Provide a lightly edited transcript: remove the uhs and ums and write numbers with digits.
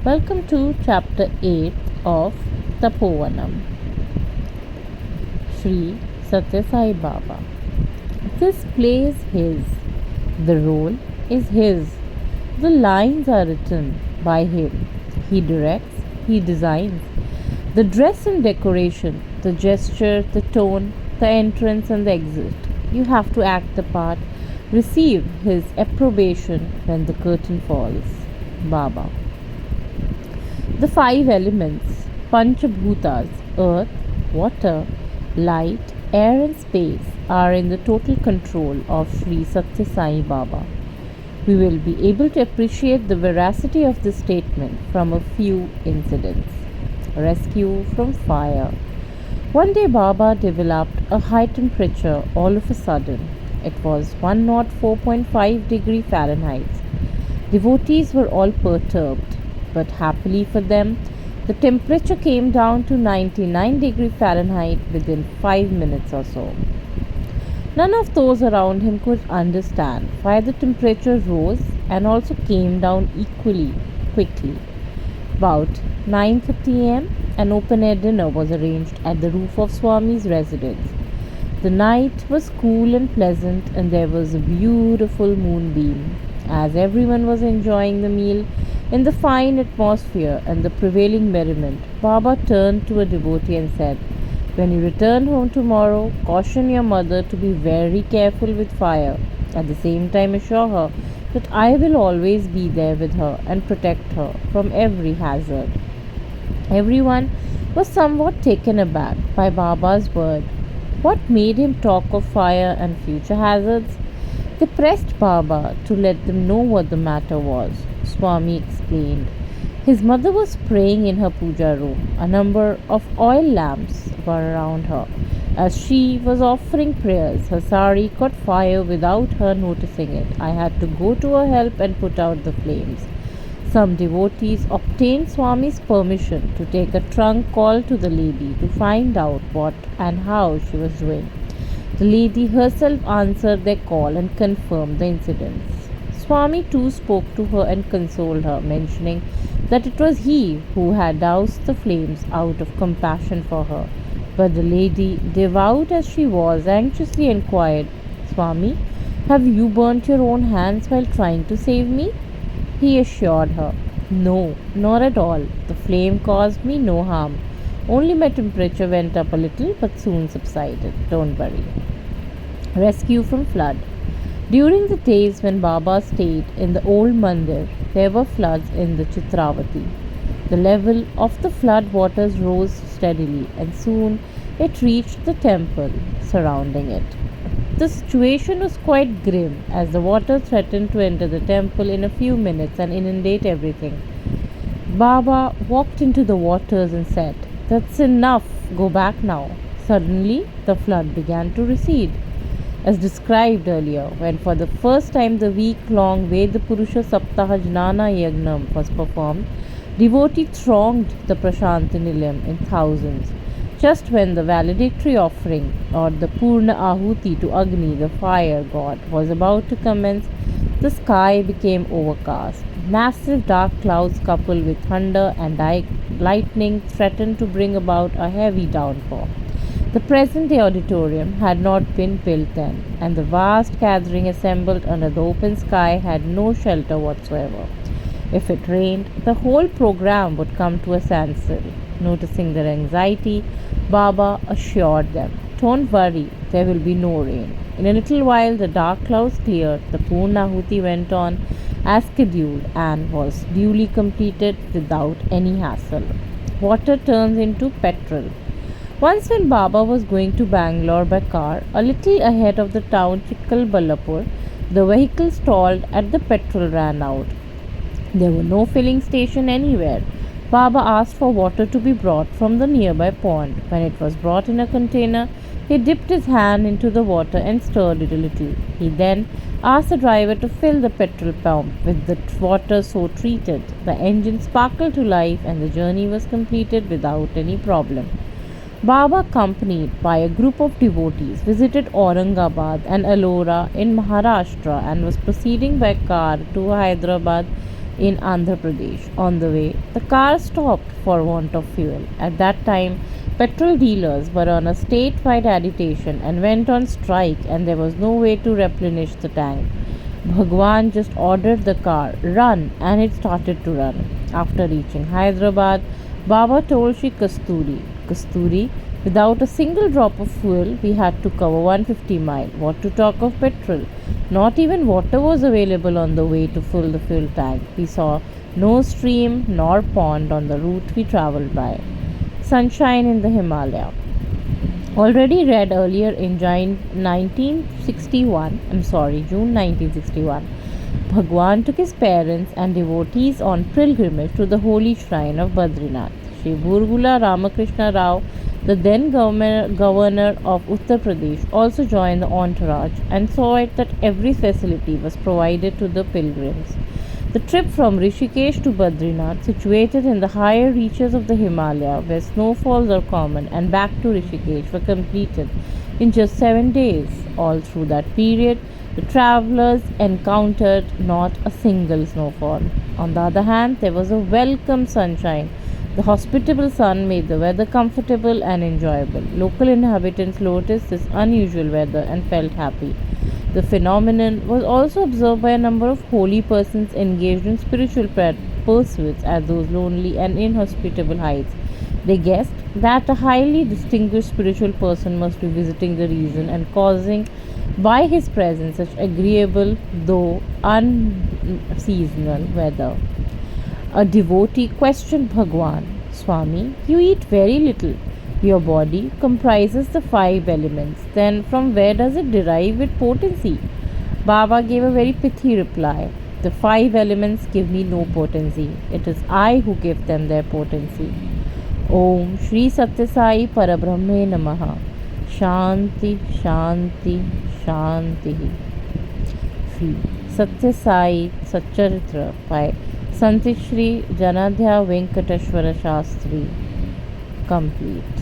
Welcome to Chapter 8 of Tapovanam. Sri Sathya Sai Baba. This play is his. The role is his. The lines are written by him. He directs, he designs. The dress and decoration, the gesture, the tone, the entrance and the exit. You have to act the part, receive his approbation when the curtain falls. Baba. The five elements, Panchabhutas, earth, water, light, air, and space, are in the total control of Sri Sathya Sai Baba. We will be able to appreciate the veracity of this statement from a few incidents. Rescue from fire. One day Baba developed a high temperature all of a sudden. It was 104.5 degree Fahrenheit. Devotees were all perturbed, but happily for them, the temperature came down to 99 degree Fahrenheit within 5 minutes or so. None of those around him could understand why the temperature rose and also came down equally quickly. About 9:30 am, an open-air dinner was arranged at the roof of Swami's residence. The night was cool and pleasant, and there was a beautiful moonbeam. As everyone was enjoying the meal in the fine atmosphere and the prevailing merriment, Baba turned to a devotee and said, "When you return home tomorrow, caution your mother to be very careful with fire. At the same time, assure her that I will always be there with her and protect her from every hazard." Everyone was somewhat taken aback by Baba's word. What made him talk of fire and future hazards? They pressed Baba to let them know what the matter was. Swami explained. His mother was praying in her puja room. A number of oil lamps were around her. As she was offering prayers, her sari caught fire without her noticing it. I had to go to her help and put out the flames. Some devotees obtained Swami's permission to take a trunk call to the lady to find out what and how she was doing. The lady herself answered their call and confirmed the incidents. Swami too spoke to her and consoled her, mentioning that it was he who had doused the flames out of compassion for her. But the lady, devout as she was, anxiously inquired, "Swami, have you burnt your own hands while trying to save me?" He assured her, "No, not at all. The flame caused me no harm. Only my temperature went up a little but soon subsided. Don't worry." Rescue from flood. During the days when Baba stayed in the old mandir, there were floods in the Chitravati. The level of the flood waters rose steadily, and soon it reached the temple surrounding it. The situation was quite grim, as the water threatened to enter the temple in a few minutes and inundate everything. Baba walked into the waters and said, "That's enough, go back now." Suddenly, the flood began to recede. As described earlier, when for the first time the week-long Veda Purusha Saptaha Jnana Yagnam was performed, devotees thronged the Prashanti Nilayam in thousands. Just when the valedictory offering, or the Purna Ahuti to Agni, the fire god, was about to commence, the sky became overcast. Massive dark clouds coupled with thunder and lightning threatened to bring about a heavy downpour. The present-day auditorium had not been built then, and the vast gathering assembled under the open sky had no shelter whatsoever. If it rained, the whole program would come to a standstill. Noticing their anxiety, Baba assured them, "Don't worry, there will be no rain." In a little while, the dark clouds cleared, the Purnahuti went on as scheduled and was duly completed without any hassle. Water turns into petrol. Once when Baba was going to Bangalore by car, a little ahead of the town Chikkalballapur, the vehicle stalled and the petrol ran out. There were no filling station anywhere. Baba asked for water to be brought from the nearby pond. When it was brought in a container, he dipped his hand into the water and stirred it a little. He then asked the driver to fill the petrol pump with the water so treated. The engine sparkled to life and the journey was completed without any problem. Baba, accompanied by a group of devotees, visited Aurangabad and Ellora in Maharashtra and was proceeding by car to Hyderabad in Andhra Pradesh. On the way, the car stopped for want of fuel. At that time, petrol dealers were on a statewide agitation and went on strike, and there was no way to replenish the tank. Bhagwan just ordered the car, run, and it started to run. After reaching Hyderabad, Baba told Shri Kasturi, without a single drop of fuel, we had to cover 150 miles. What to talk of petrol? Not even water was available on the way to fill the fuel tank. We saw no stream nor pond on the route we travelled by. Sunshine in the Himalaya. Already read earlier in June 1961, Bhagwan took his parents and devotees on pilgrimage to the holy shrine of Badrinath. Sri Burgula Ramakrishna Rao, the then governor of Uttar Pradesh, also joined the entourage and saw it that every facility was provided to the pilgrims. The trip from Rishikesh to Badrinath, situated in the higher reaches of the Himalaya where snowfalls are common, and back to Rishikesh were completed in just 7 days. All through that period, the travellers encountered not a single snowfall. On the other hand, there was a welcome sunshine. The hospitable sun made the weather comfortable and enjoyable. Local inhabitants noticed this unusual weather and felt happy. The phenomenon was also observed by a number of holy persons engaged in spiritual pursuits at those lonely and inhospitable heights. They guessed that a highly distinguished spiritual person must be visiting the region and causing by his presence such agreeable though unseasonal weather. A devotee questioned Bhagwan, Swami, you eat very little. Your body comprises the 5 elements. Then from where does it derive its potency? Baba gave a very pithy reply. The 5 elements give me no potency. It is I who give them their potency. Om Shri Sathya Sai Parabrahme Namaha. Shanti, Shanti, Shanti. Shri Sathya Sai Satcharitra by Sant Shri Janadhya Venkateshwara Shastri. Complete.